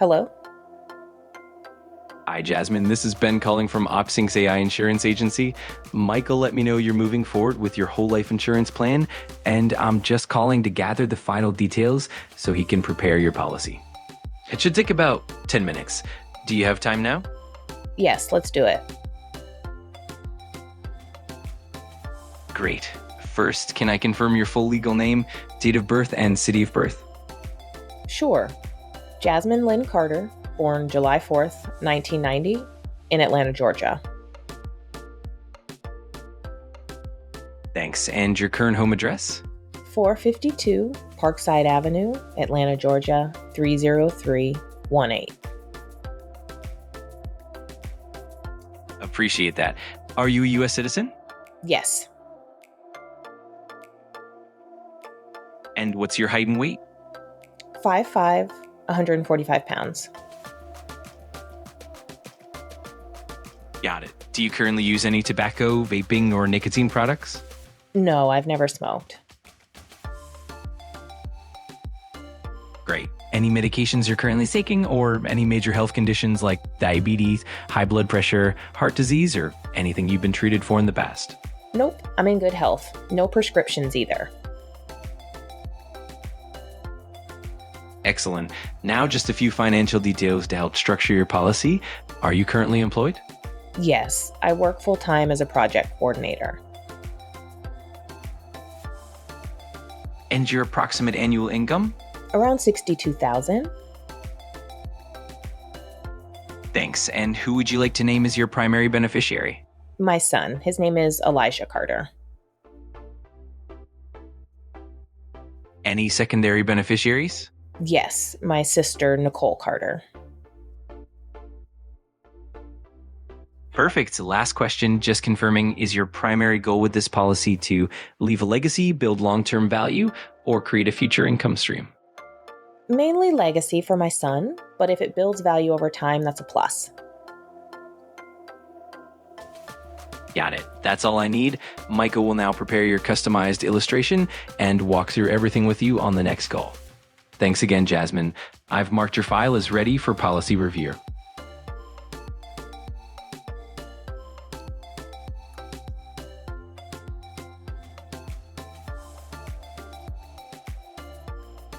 Hello? Hi, Jasmine. This is Ben calling from Opsynx AI Insurance Agency. Michael let me know you're moving forward with your whole life insurance plan, and I'm just calling to gather the final details so he can prepare your policy. It should take about 10 minutes. Do you have time now? Yes, let's do it. Great. First, can I confirm your full legal name, date of birth, and city of birth? Sure. Jasmine Lynn Carter, born July 4th, 1990, in Atlanta, Georgia. Thanks. And your current home address? 452 Parkside Avenue, Atlanta, Georgia, 30318. Appreciate that. Are you a U.S. citizen? Yes. And what's your height and weight? 5'5", 145 pounds. Got it. Do you currently use any tobacco, vaping, or nicotine products? No, I've never smoked. Great. Any medications you're currently taking, or any major health conditions like diabetes, high blood pressure, heart disease, or anything you've been treated for in the past? Nope, I'm in good health. No prescriptions either. Excellent. Now just a few financial details to help structure your policy. Are you currently employed? Yes, I work full-time as a project coordinator. And your approximate annual income? Around $62,000. Thanks. And who would you like to name as your primary beneficiary? My son, his name is Elijah Carter. Any secondary beneficiaries? Yes, my sister, Nicole Carter. Perfect. Last question, just confirming, is your primary goal with this policy to leave a legacy, build long-term value, or create a future income stream? Mainly legacy for my son, but if it builds value over time, that's a plus. Got it. That's all I need. Michael will now prepare your customized illustration and walk through everything with you on the next call. Thanks again, Jasmine. I've marked your file as ready for policy review.